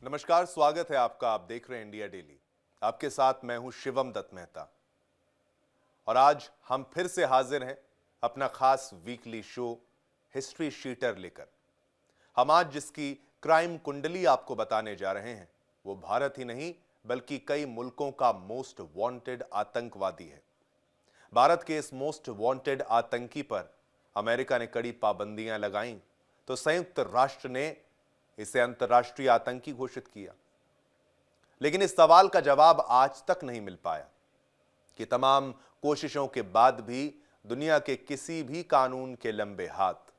नमस्कार, स्वागत है आपका। आप देख रहे हैं इंडिया डेली। आपके साथ मैं हूं शिवम दत्त मेहता और आज हम फिर से हाजिर हैं अपना खास वीकली शो हिस्ट्री शीटर लेकर। हम आज जिसकी क्राइम कुंडली आपको बताने जा रहे हैं वो भारत ही नहीं बल्कि कई मुल्कों का मोस्ट वांटेड आतंकवादी है। भारत के इस मोस्ट वांटेड आतंकी पर अमेरिका ने कड़ी पाबंदियां लगाईं तो संयुक्त राष्ट्र ने इसे अंतर्राष्ट्रीय आतंकी घोषित किया। लेकिन इस सवाल का जवाब आज तक नहीं मिल पाया कि तमाम कोशिशों के बाद भी दुनिया के किसी भी कानून के लंबे हाथ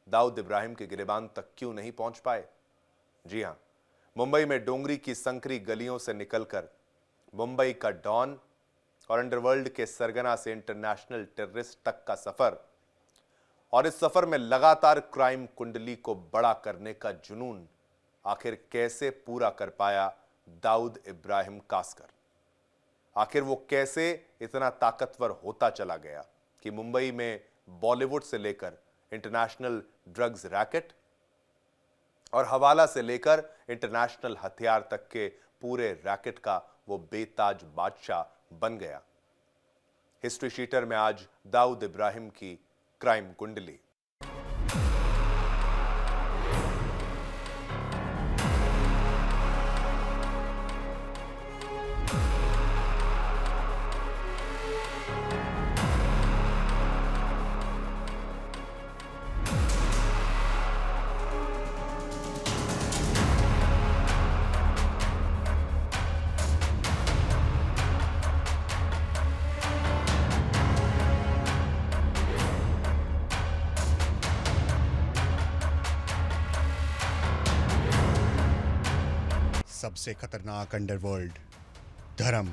दाऊद इब्राहिम के गिरेबान तक क्यों नहीं पहुंच पाए। जी हां, मुंबई में डोंगरी की संकरी गलियों से निकलकर मुंबई का डॉन और अंडरवर्ल्ड के सरगना से इंटरनेशनल टेररिस्ट तक का सफर, और इस सफर में लगातार क्राइम कुंडली को बड़ा करने का जुनून आखिर कैसे पूरा कर पाया दाऊद इब्राहिम कासकर। आखिर वो कैसे इतना ताकतवर होता चला गया कि मुंबई में बॉलीवुड से लेकर इंटरनेशनल ड्रग्स रैकेट और हवाला से लेकर इंटरनेशनल हथियार तक के पूरे रैकेट का वो बेताज बादशाह बन गया। हिस्ट्री शीटर में आज दाऊद इब्राहिम की क्राइम कुंडली। सबसे खतरनाक अंडरवर्ल्ड, धर्म,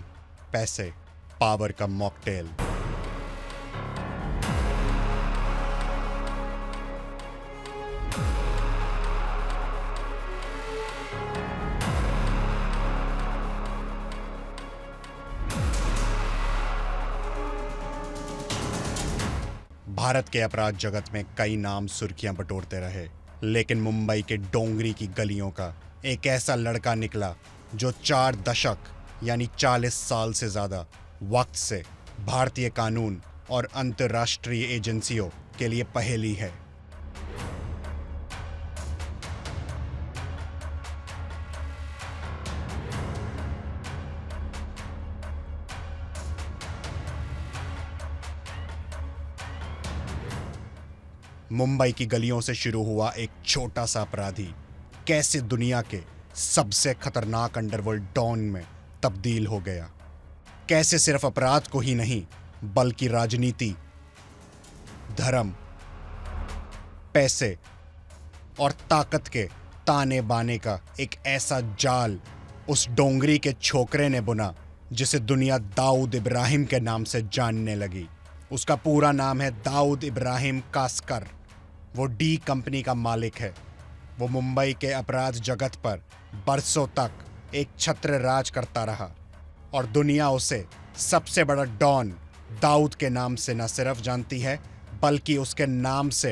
पैसे, पावर का मॉकटेल। भारत के अपराध जगत में कई नाम सुर्खियां बटोरते रहे, लेकिन मुंबई के डोंगरी की गलियों का एक ऐसा लड़का निकला जो 4 दशक यानी 40 साल से ज्यादा वक्त से भारतीय कानून और अंतर्राष्ट्रीय एजेंसियों के लिए पहेली है। मुंबई की गलियों से शुरू हुआ एक छोटा सा अपराधी कैसे दुनिया के सबसे खतरनाक अंडरवर्ल्ड डॉन में तब्दील हो गया। कैसे सिर्फ अपराध को ही नहीं बल्कि राजनीति, धर्म, पैसे और ताकत के ताने बाने का एक ऐसा जाल उस डोंगरी के छोकरे ने बुना जिसे दुनिया दाऊद इब्राहिम के नाम से जानने लगी। उसका पूरा नाम है दाऊद इब्राहिम कासकर। वो डी कंपनी का मालिक है। वो मुंबई के अपराध जगत पर बरसों तक एक छत्र राज करता रहा और दुनिया उसे सबसे बड़ा डॉन दाऊद के नाम से न सिर्फ जानती है बल्कि उसके नाम से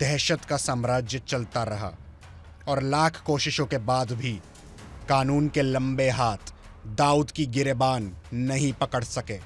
दहशत का साम्राज्य चलता रहा। और लाख कोशिशों के बाद भी कानून के लंबे हाथ दाऊद की गिरेबान नहीं पकड़ सके।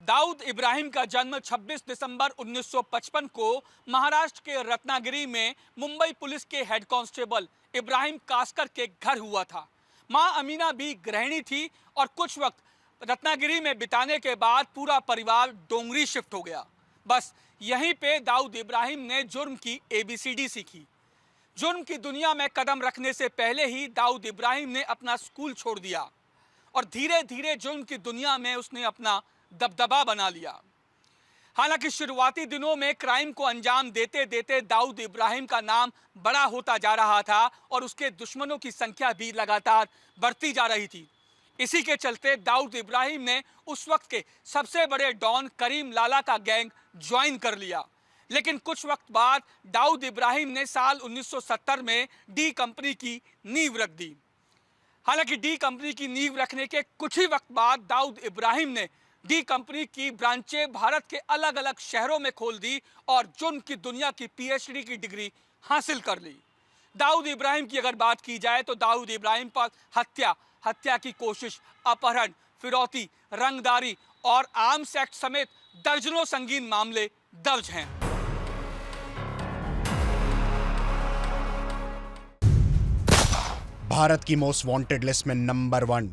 दाऊद इब्राहिम का जन्म 26 दिसंबर 1955 को महाराष्ट्र के रत्नागिरी में मुंबई पुलिस के हेड कांस्टेबल इब्राहिम कासकर के घर हुआ था। मां अमीना भी गृहिणी थी और कुछ वक्त रत्नागिरी में बिताने के बाद पूरा परिवार डोंगरी शिफ्ट हो गया। बस यहीं पे दाऊद इब्राहिम ने जुर्म की ABCD सीखी। जुर्म की दुनिया में कदम रखने से पहले ही दाऊद इब्राहिम ने अपना स्कूल छोड़ दिया और धीरे धीरे जुर्म की दुनिया में उसने अपना दबदबा बना लिया। हालांकि शुरुआती दिनों में क्राइम को अंजाम देते देते दाऊद इब्राहिम का नाम बड़ा होता जा रहा था और उसके दुश्मनों की संख्या भी लगातार बढ़ती जा रही थी। इसी के चलते दाऊद इब्राहिम ने उस वक्त के सबसे बड़े डॉन करीम लाला का गैंग ज्वाइन कर लिया। लेकिन कुछ वक्त बाद दाऊद इब्राहिम ने साल 1970 में डी कंपनी की नींव रख दी। हालांकि डी कंपनी की नींव रखने के कुछ ही वक्त बाद दाऊद इब्राहिम ने डी कंपनी की ब्रांचें भारत के अलग अलग शहरों में खोल दी और जुर्म की दुनिया की पीएचडी की डिग्री हासिल कर ली। दाऊद इब्राहिम की अगर बात की जाए तो दाऊद इब्राहिम पर हत्या की कोशिश, अपहरण, फिरौती, रंगदारी और आर्म्स एक्ट समेत दर्जनों संगीन मामले दर्ज हैं। भारत की मोस्ट वांटेड लिस्ट में नंबर 1,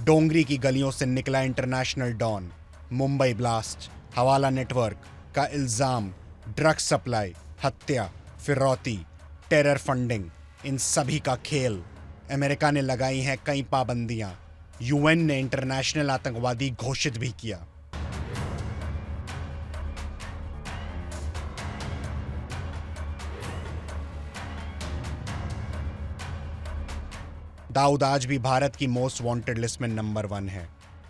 डोंगरी की गलियों से निकला इंटरनेशनल डॉन, मुंबई ब्लास्ट, हवाला नेटवर्क का इल्जाम, ड्रग सप्लाई, हत्या, फिरौती, टेरर फंडिंग, इन सभी का खेल। अमेरिका ने लगाई हैं कई पाबंदियां, यूएन ने इंटरनेशनल आतंकवादी घोषित भी किया। दाऊद आज भी भारत की मोस्ट वांटेड लिस्ट में नंबर 1 है।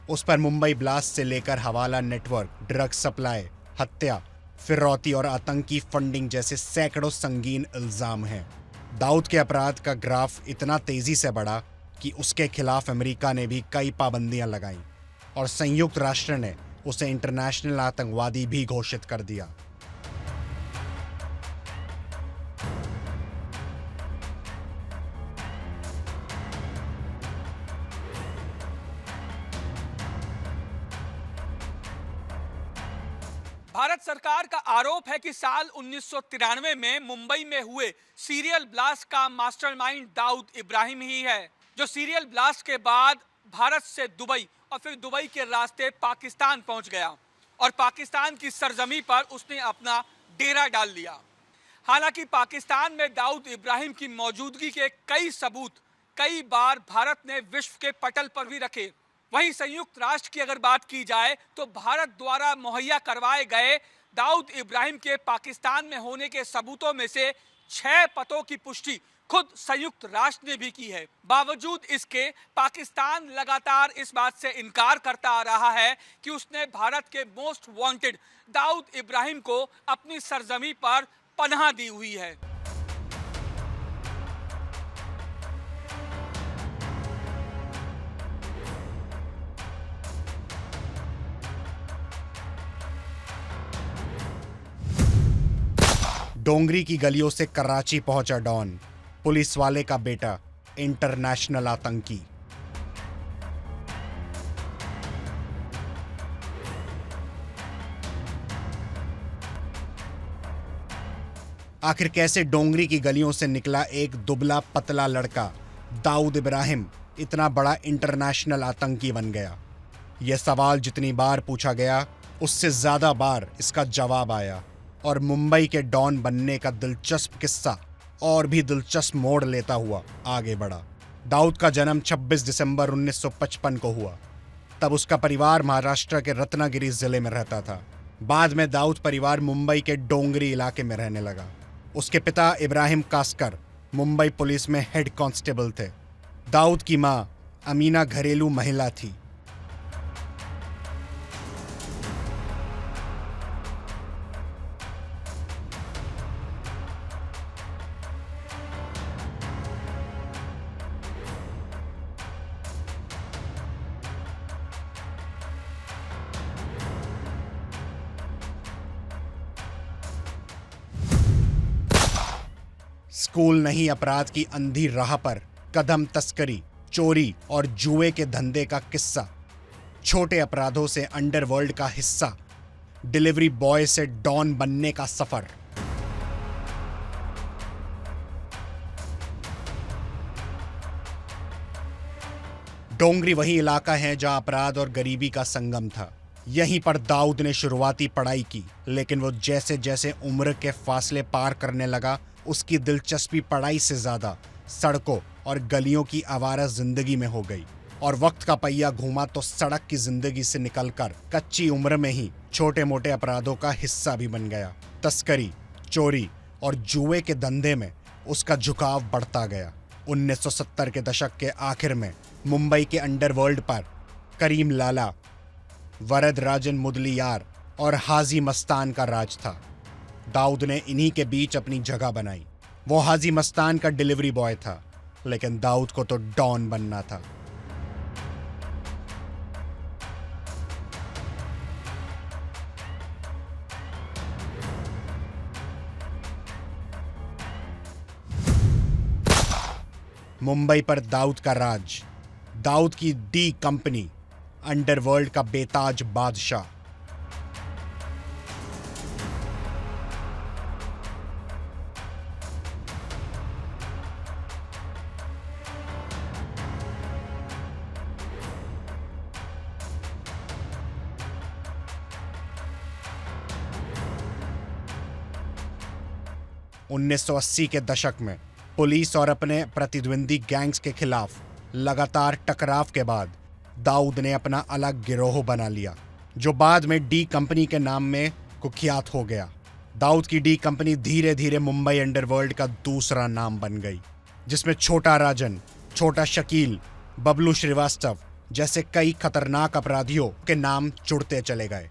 उस पर मुंबई ब्लास्ट से लेकर हवाला नेटवर्क, ड्रग सप्लाई, हत्या, फिरौती और आतंकी फंडिंग जैसे सैकड़ों संगीन इल्जाम हैं। दाऊद के अपराध का ग्राफ इतना तेजी से बढ़ा कि उसके खिलाफ अमेरिका ने भी कई पाबंदियां लगाईं और संयुक्त राष्ट्र ने उसे इंटरनेशनल आतंकवादी भी घोषित कर दिया। भारत सरकार का आरोप है कि साल 1993 में मुंबई में हुए सीरियल ब्लास्ट का मास्टरमाइंड दाऊद इब्राहिम ही है, जो सीरियल ब्लास्ट के बाद भारत से दुबई और फिर दुबई के रास्ते पाकिस्तान पहुंच गया और पाकिस्तान की सरजमी पर उसने अपना डेरा डाल लिया। हालांकि पाकिस्तान में दाऊद इब्राहिम की मौजूदगी के कई सबूत कई बार भारत ने विश्व के पटल पर भी रखे। वहीं संयुक्त राष्ट्र की अगर बात की जाए तो भारत द्वारा मुहैया करवाए गए दाऊद इब्राहिम के पाकिस्तान में होने के सबूतों में से 6 पतों की पुष्टि खुद संयुक्त राष्ट्र ने भी की है। बावजूद इसके पाकिस्तान लगातार इस बात से इनकार करता आ रहा है कि उसने भारत के मोस्ट वांटेड दाऊद इब्राहिम को अपनी सरजमी पर पनाह दी हुई है। डोंगरी की गलियों से कराची पहुंचा डॉन, पुलिस वाले का बेटा, इंटरनेशनल आतंकी। आखिर कैसे डोंगरी की गलियों से निकला एक दुबला पतला लड़का दाऊद इब्राहिम इतना बड़ा इंटरनेशनल आतंकी बन गया? यह सवाल जितनी बार पूछा गया उससे ज्यादा बार इसका जवाब आया और मुंबई के डॉन बनने का दिलचस्प किस्सा और भी दिलचस्प मोड़ लेता हुआ आगे बढ़ा। दाऊद का जन्म 26 दिसंबर 1955 को हुआ। तब उसका परिवार महाराष्ट्र के रत्नागिरी जिले में रहता था। बाद में दाऊद परिवार मुंबई के डोंगरी इलाके में रहने लगा। उसके पिता इब्राहिम कास्कर मुंबई पुलिस में हेड कांस्टेबल थे। दाऊद की मां अमीना घरेलू महिला थी। स्कूल नहीं, अपराध की अंधी राह पर कदम, तस्करी, चोरी और जुए के धंधे का किस्सा, छोटे अपराधों से अंडरवर्ल्ड का हिस्सा, डिलीवरी बॉय से डॉन बनने का सफर। डोंगरी वही इलाका है जहां अपराध और गरीबी का संगम था। यहीं पर दाऊद ने शुरुआती पढ़ाई की, लेकिन वो जैसे जैसे उम्र के फासले पार करने लगा, उसकी दिलचस्पी पढ़ाई से ज्यादा सड़कों और गलियों की आवारा जिंदगी में हो गई और वक्त का पहिया घूमा तो सड़क की जिंदगी से निकलकर कच्ची उम्र में ही छोटे मोटे अपराधों का हिस्सा भी बन गया। तस्करी, चोरी और जुए के धंधे में उसका झुकाव बढ़ता गया। 1970 के दशक के आखिर में मुंबई के अंडरवर्ल्ड पर करीम लाला, वरद राजन मुदलियार और हाजी मस्तान का राज था। दाऊद ने इन्हीं के बीच अपनी जगह बनाई। वो हाजी मस्तान का डिलीवरी बॉय था लेकिन दाऊद को तो डॉन बनना था। मुंबई पर दाऊद का राज, दाऊद की डी कंपनी, अंडरवर्ल्ड का बेताज बादशाह। उन्नीस सौ 1980 के दशक में पुलिस और अपने प्रतिद्वंदी गैंग्स के खिलाफ लगातार टकराव के बाद दाऊद ने अपना अलग गिरोह बना लिया, जो बाद में डी कंपनी के नाम में कुख्यात हो गया। दाऊद की डी कंपनी धीरे धीरे मुंबई अंडरवर्ल्ड का दूसरा नाम बन गई, जिसमें छोटा राजन, छोटा शकील, बबलू श्रीवास्तव जैसे कई खतरनाक अपराधियों के नाम जुड़ते चले गए।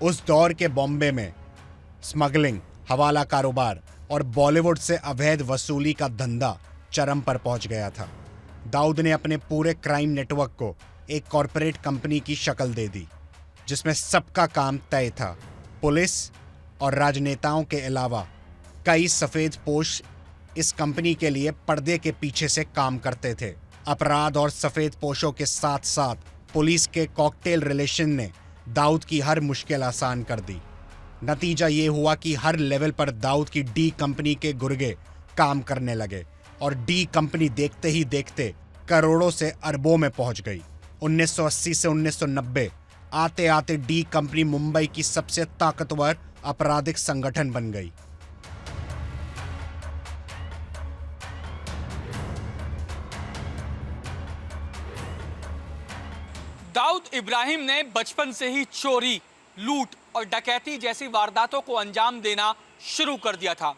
उस दौर के बॉम्बे में स्मगलिंग, हवाला कारोबार और बॉलीवुड से अवैध वसूली का धंधा चरम पर पहुंच गया था। दाऊद ने अपने पूरे क्राइम नेटवर्क को एक कॉरपोरेट कंपनी की शक्ल दे दी, जिसमें सबका काम तय था। पुलिस और राजनेताओं के अलावा कई सफेद पोश इस कंपनी के लिए पर्दे के पीछे से काम करते थे। अपराध और सफेद पोशों के साथ साथ पुलिस के कॉकटेल रिलेशन ने दाऊद की हर मुश्किल आसान कर दी। नतीजा ये हुआ कि हर लेवल पर दाऊद की डी कंपनी के गुर्गे काम करने लगे और डी कंपनी देखते ही देखते करोड़ों से अरबों में पहुंच गई। 1980 से 1990 आते आते डी कंपनी मुंबई की सबसे ताकतवर आपराधिक संगठन बन गई। दाऊद इब्राहिम ने बचपन से ही चोरी, लूट और डकैती जैसी वारदातों को अंजाम देना शुरू कर दिया था।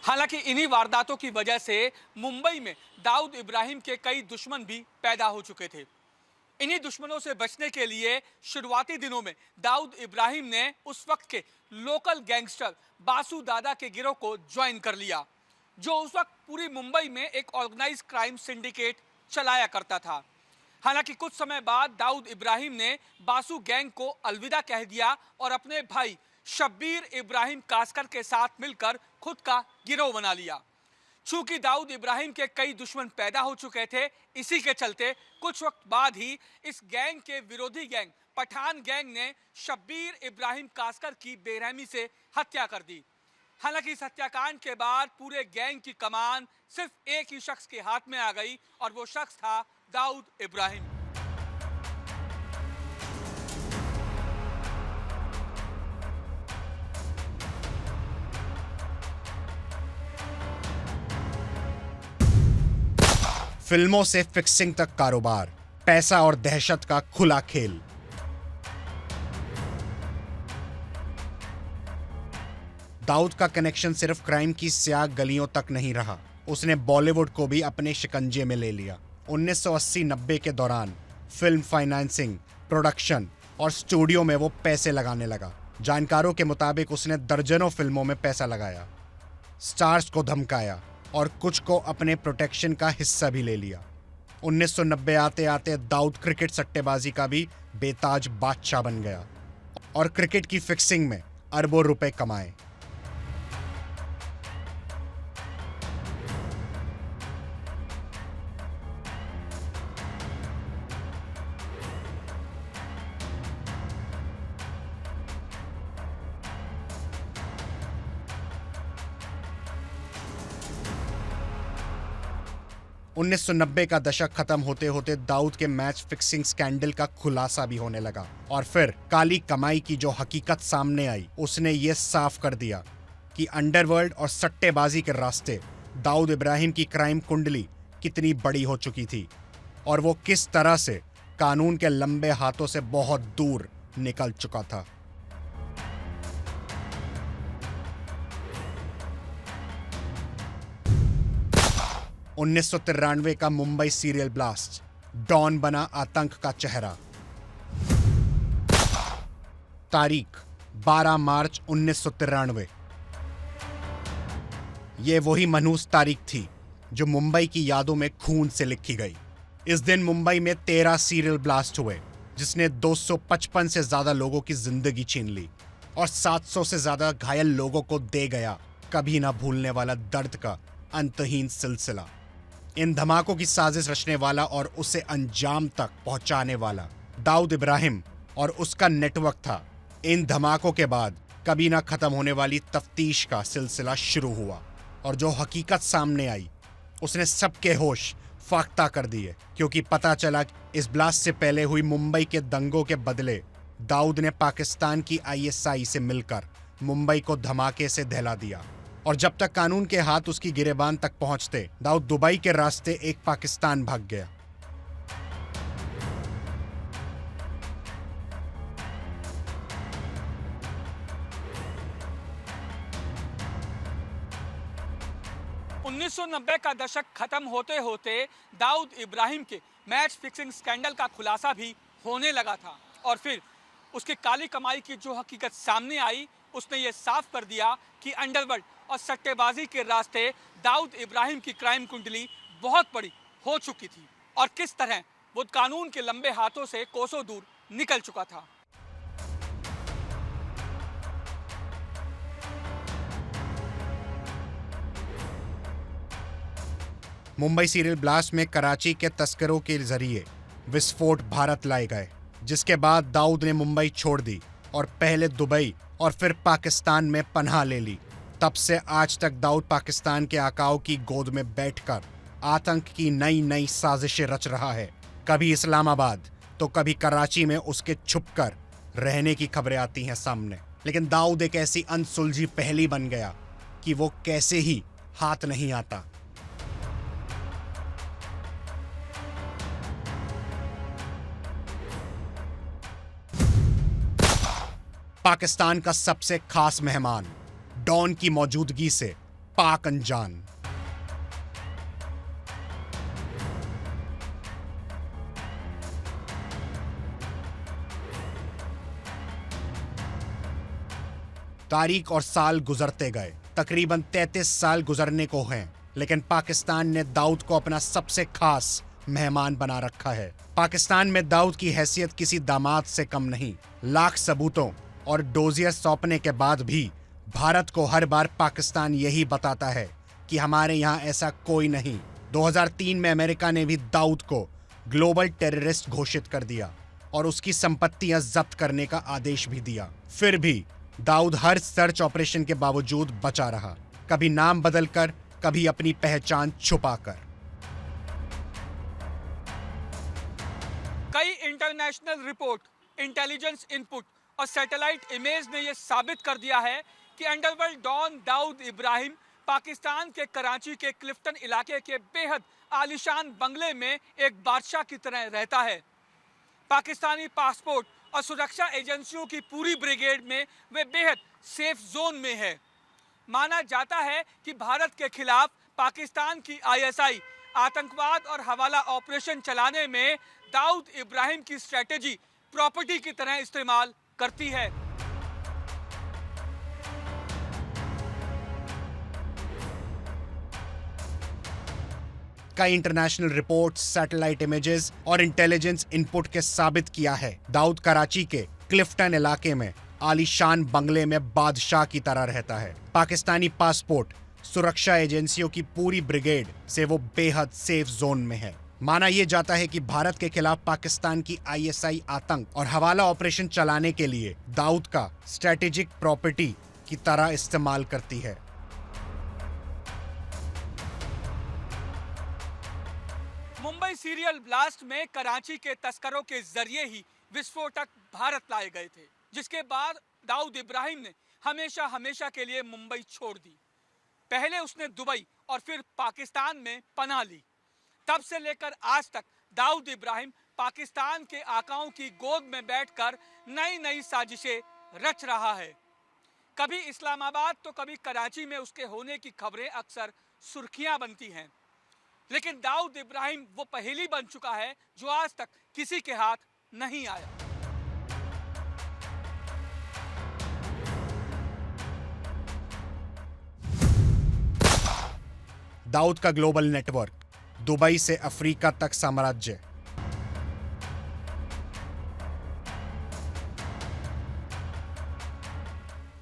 हालांकि इन्हीं वारदातों की वजह से मुंबई में दाऊद इब्राहिम के कई दुश्मन भी पैदा हो चुके थे। इन्हीं दुश्मनों से बचने के लिए शुरुआती दिनों में दाऊद इब्राहिम ने उस वक्त के लोकल गैंगस्टर बासु दादा के गिरोह को ज्वाइन कर लिया, जो उस वक्त पूरी मुंबई में एक ऑर्गेनाइज्ड क्राइम सिंडिकेट चलाया करता था। हालांकि कुछ समय बाद दाऊद इब्राहिम ने बासु गैंग को अलविदा कह दिया और अपने भाई शब्बीर इब्राहिम कासकर के साथ मिलकर खुद का गिरोह बना लिया। चूंकि दाऊद इब्राहिम के कई दुश्मन पैदा हो चुके थे, इसी के चलते कुछ वक्त बाद ही इस गैंग के विरोधी गैंग पठान गैंग ने शब्बीर इब्राहिम कासकर की बेरहमी से हत्या कर दी। हालांकि इस हत्याकांड के बाद पूरे गैंग की कमान सिर्फ एक ही शख्स के हाथ में आ गई और वो शख्स था दाऊद इब्राहिम। फिल्मों से फिक्सिंग तक कारोबार, पैसा और दहशत का खुला खेल। दाऊद का कनेक्शन सिर्फ क्राइम की स्याह गलियों तक नहीं रहा, उसने बॉलीवुड को भी अपने शिकंजे में ले लिया। 1980-90 के दौरान फिल्म फाइनेंसिंग, प्रोडक्शन और स्टूडियो में वो पैसे लगाने लगा। जानकारों के मुताबिक उसने दर्जनों फिल्मों में पैसा लगाया, स्टार्स को धमकाया और कुछ को अपने प्रोटेक्शन का हिस्सा भी ले लिया। 1990 आते आते दाऊद क्रिकेट सट्टेबाजी का भी बेताज बादशाह बन गया और क्रिकेट की फिक्सिंग में अरबों रुपए कमाए। उन्नीस सौ 1990 का दशक खत्म होते होते दाऊद के मैच फिक्सिंग स्कैंडल का खुलासा भी होने लगा और फिर काली कमाई की जो हकीकत सामने आई, उसने ये साफ कर दिया कि अंडरवर्ल्ड और सट्टेबाजी के रास्ते दाऊद इब्राहिम की क्राइम कुंडली कितनी बड़ी हो चुकी थी और वो किस तरह से कानून के लंबे हाथों से बहुत दूर निकल चुका था। उन्नीस सौ 93 का मुंबई सीरियल ब्लास्ट, डॉन बना आतंक का चेहरा। तारीख 12 मार्च 1993। ये वही मनहूस तारीख थी जो मुंबई की यादों में खून से लिखी गई। इस दिन मुंबई में 13 सीरियल ब्लास्ट हुए, जिसने 255 से ज्यादा लोगों की जिंदगी छीन ली और 700 से ज्यादा घायल लोगों को दे गया कभी ना भूलने वाला दर्द का अंतहीन सिलसिला। इन धमाकों की साजिश रचने वाला और उसे अंजाम तक पहुंचाने वाला दाऊद इब्राहिम और उसका नेटवर्क था। इन धमाकों के बाद कभी ना खत्म होने वाली तफ्तीश का सिलसिला शुरू हुआ और जो हकीकत सामने आई उसने सबके होश फाख्ता कर दिए, क्योंकि पता चला इस ब्लास्ट से पहले हुई मुंबई के दंगों के बदले दाऊद ने पाकिस्तान की ISI से मिलकर मुंबई को धमाके से दहला दिया और जब तक कानून के हाथ उसकी गिरेबान तक पहुंचते, दाऊद दुबई के रास्ते एक पाकिस्तान भाग गया। उन्नीस 1990 का दशक खत्म होते होते दाऊद इब्राहिम के मैच फिक्सिंग स्कैंडल का खुलासा भी होने लगा था और फिर उसकी काली कमाई की जो हकीकत सामने आई उसने ये साफ कर दिया कि अंडरवर्ल्ड और सट्टेबाजी के रास्ते दाऊद इब्राहिम की क्राइम कुंडली बहुत बड़ी हो चुकी थी और किस तरह वो कानून के लंबे हाथों से कोसों दूर निकल चुका था। मुंबई सीरियल ब्लास्ट में कराची के तस्करों के जरिए विस्फोट भारत लाए गए, जिसके बाद दाऊद ने मुंबई छोड़ दी और पहले दुबई और फिर पाकिस्तान में पनाह ले ली। तब से आज तक दाऊद पाकिस्तान के आकाओं की गोद में बैठकर आतंक की नई नई साजिशें रच रहा है। कभी इस्लामाबाद तो कभी कराची में उसके छुपकर रहने की खबरें आती हैं सामने, लेकिन दाऊद एक ऐसी अनसुलझी पहेली बन गया कि वो कैसे ही हाथ नहीं आता। पाकिस्तान का सबसे खास मेहमान डॉन की मौजूदगी से पाक अनजान। तारीख और साल गुजरते गए, तकरीबन 33 साल गुजरने को हैं, लेकिन पाकिस्तान ने दाऊद को अपना सबसे खास मेहमान बना रखा है। पाकिस्तान में दाऊद की हैसियत किसी दामाद से कम नहीं। लाख सबूतों और डोजियर सौंपने के बाद भी भारत को हर बार पाकिस्तान यही बताता है कि हमारे यहाँ ऐसा कोई नहीं। 2003 में अमेरिका ने भी दाऊद को ग्लोबल टेररिस्ट घोषित कर दिया और उसकी संपत्तियां जब्त करने का आदेश भी दिया। फिर भी दाऊद हर सर्च ऑपरेशन के बावजूद बचा रहा, कभी नाम बदलकर, कभी अपनी पहचान छुपाकर। कई इंटरनेशनल रिपोर्ट, इंटेलिजेंस इनपुट और सैटेलाइट इमेज ने यह साबित कर दिया है कि अंडरवर्ल्ड डॉन दाऊद इब्राहिम पाकिस्तान के कराची के क्लिफ्टन इलाके के बेहद आलीशान बंगले में एक बादशाह की तरह रहता है। पाकिस्तानी पासपोर्ट और सुरक्षा एजेंसियों की पूरी ब्रिगेड में वे बेहद सेफ जोन में है। माना जाता है कि भारत के खिलाफ पाकिस्तान की ISI आतंकवाद और हवाला ऑपरेशन चलाने में दाऊद इब्राहिम की स्ट्रेटेजी प्रॉपर्टी की तरह इस्तेमाल करती है। कई इंटरनेशनल रिपोर्ट्स, सैटेलाइट इमेजेस और इंटेलिजेंस इनपुट के साबित किया है दाऊद कराची के क्लिफ्टन इलाके में आलीशान बंगले में बादशाह की तरह रहता है। पाकिस्तानी पासपोर्ट, सुरक्षा एजेंसियों की पूरी ब्रिगेड से वो बेहद सेफ जोन में है। माना यह जाता है कि भारत के खिलाफ पाकिस्तान की ISI आतंक और हवाला ऑपरेशन चलाने के लिए दाऊद का स्ट्रेटेजिक प्रॉपर्टी की तरह इस्तेमाल करती है। मुंबई सीरियल ब्लास्ट में कराची के तस्करों के जरिए ही विस्फोटक भारत लाए गए थे, जिसके बाद दाऊद इब्राहिम ने हमेशा हमेशा के लिए मुंबई छोड़ दी। पहले उसने दुबई और फिर पाकिस्तान में पनाह ली। तब से लेकर आज तक दाऊद इब्राहिम पाकिस्तान के आकाओं की गोद में बैठकर नई नई साजिशें रच रहा है। कभी इस्लामाबाद तो कभी कराची में उसके होने की खबरें अक्सर सुर्खियां बनती हैं, लेकिन दाऊद इब्राहिम वो पहेली बन चुका है जो आज तक किसी के हाथ नहीं आया। दाऊद का ग्लोबल नेटवर्क, दुबई से अफ्रीका तक साम्राज्य।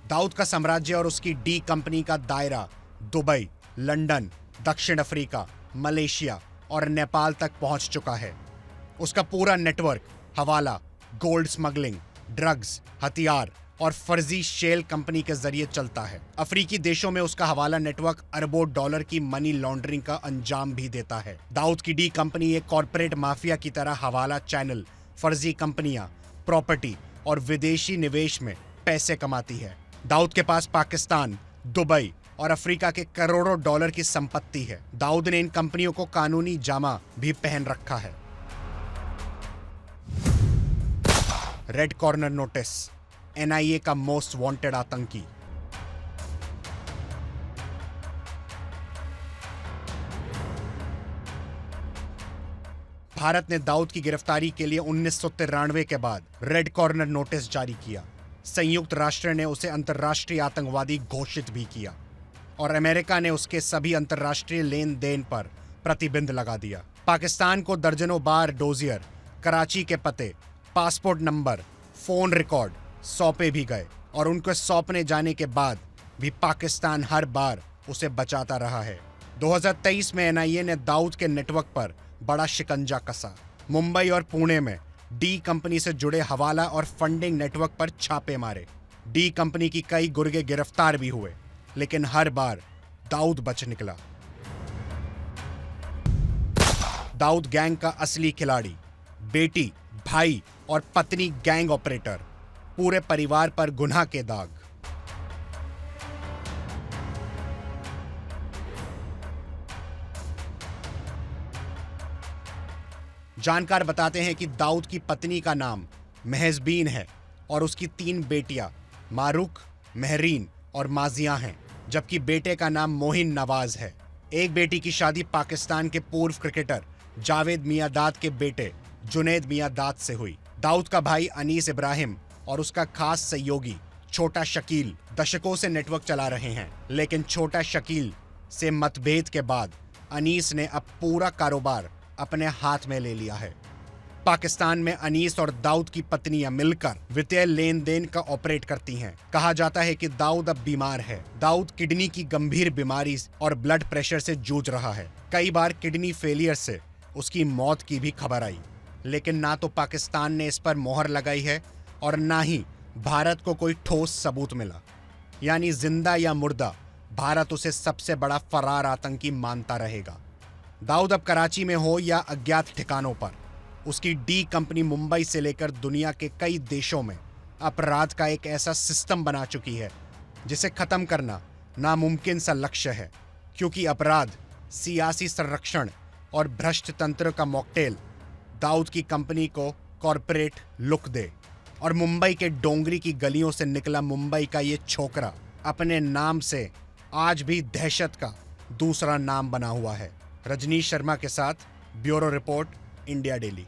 दाऊद का साम्राज्य और उसकी डी कंपनी का दायरा दुबई, लंदन, दक्षिण अफ्रीका, मलेशिया और नेपाल तक पहुंच चुका है। उसका पूरा नेटवर्क हवाला, गोल्ड स्मगलिंग, ड्रग्स, हथियार और फर्जी शेल कंपनी के जरिए चलता है। अफ्रीकी देशों में उसका हवाला नेटवर्क अरबों डॉलर की मनी लॉन्ड्रिंग का अंजाम भी देता है। दाऊद की डी कंपनी एक कॉर्पोरेट माफिया की तरह हवाला चैनल, फर्जी कंपनियां, प्रॉपर्टी और विदेशी निवेश में पैसे कमाती है। दाऊद के पास पाकिस्तान, दुबई और अफ्रीका के करोड़ों डॉलर की संपत्ति है। दाऊद ने इन कंपनियों को कानूनी जामा भी पहन रखा है। रेड कॉर्नर नोटिस, एनआईए का मोस्ट वांटेड आतंकी। भारत ने दाऊद की गिरफ्तारी के लिए 1993 के बाद रेड कॉर्नर नोटिस जारी किया। संयुक्त राष्ट्र ने उसे अंतर्राष्ट्रीय आतंकवादी घोषित भी किया और अमेरिका ने उसके सभी अंतर्राष्ट्रीय लेन देन पर प्रतिबंध लगा दिया। पाकिस्तान को दर्जनों बार डोजियर, कराची के पते, पासपोर्ट नंबर, फोन रिकॉर्ड सौंपे भी गए और उनको सौंपने जाने के बाद भी पाकिस्तान हर बार उसे बचाता रहा है। 2023 में एनआईए ने दाऊद के नेटवर्क पर बड़ा शिकंजा कसा। मुंबई और पुणे में डी कंपनी से जुड़े हवाला और फंडिंग नेटवर्क पर छापे मारे। डी कंपनी की कई गुर्गे गिरफ्तार भी हुए, लेकिन हर बार दाऊद बच निकला। दाऊद गैंग का असली खिलाड़ी, बेटी, भाई और पत्नी गैंग ऑपरेटर, पूरे परिवार पर गुनाह के दाग। जानकार बताते हैं कि दाऊद की पत्नी का नाम महजबीन है और उसकी 3 बेटियां मारूक, महरीन और माजिया हैं, जबकि बेटे का नाम मोहिन नवाज है। एक बेटी की शादी पाकिस्तान के पूर्व क्रिकेटर जावेद मियांदाद के बेटे जुनैद मियांदाद से हुई। दाऊद का भाई अनीस इब्राहिम और उसका खास सहयोगी छोटा शकील दशकों से नेटवर्क चला रहे हैं, लेकिन छोटा शकील से मतभेद के बाद अनीस ने अब पूरा कारोबार अपने हाथ में ले लिया है। पाकिस्तान में अनीस और दाऊद की पत्नियां मिलकर वित्तीय लेन देन का ऑपरेट करती हैं। कहा जाता है कि दाऊद अब बीमार है। दाऊद किडनी की गंभीर बीमारी और ब्लड प्रेशर से जूझ रहा है। कई बार किडनी फेलियर से उसकी मौत की भी खबर आई, लेकिन ना तो पाकिस्तान ने इस पर मोहर लगाई है और ना ही भारत को कोई ठोस सबूत मिला। यानी जिंदा या मुर्दा, भारत उसे सबसे बड़ा फरार आतंकी मानता रहेगा। दाऊद अब कराची में हो या अज्ञात ठिकानों पर, उसकी डी कंपनी मुंबई से लेकर दुनिया के कई देशों में अपराध का एक ऐसा सिस्टम बना चुकी है जिसे खत्म करना नामुमकिन सा लक्ष्य है, क्योंकि अपराध, सियासी संरक्षण और भ्रष्ट तंत्र का मॉकटेल दाऊद की कंपनी को कॉरपोरेट लुक दे। और मुंबई के डोंगरी की गलियों से निकला मुंबई का ये छोकरा अपने नाम से आज भी दहशत का दूसरा नाम बना हुआ है। रजनीश शर्मा के साथ ब्यूरो रिपोर्ट, इंडिया डेली।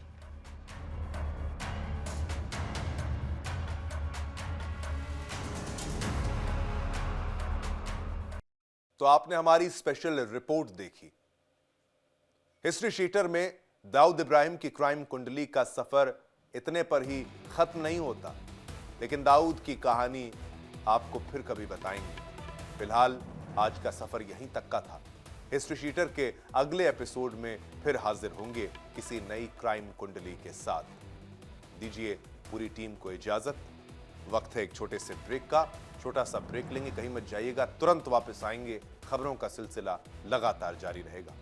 तो आपने हमारी स्पेशल रिपोर्ट देखी। हिस्ट्री शीटर में दाऊद इब्राहिम की क्राइम कुंडली का सफर इतने पर ही खत्म नहीं होता, लेकिन दाऊद की कहानी आपको फिर कभी बताएंगे। फिलहाल आज का सफर यहीं तक का था। हिस्ट्री शीटर के अगले एपिसोड में फिर हाजिर होंगे किसी नई क्राइम कुंडली के साथ। दीजिए पूरी टीम को इजाजत। वक्त है एक छोटे से ब्रेक का। छोटा सा ब्रेक लेंगे, कहीं मत जाइएगा, तुरंत वापस आएंगे। खबरों का सिलसिला लगातार जारी रहेगा।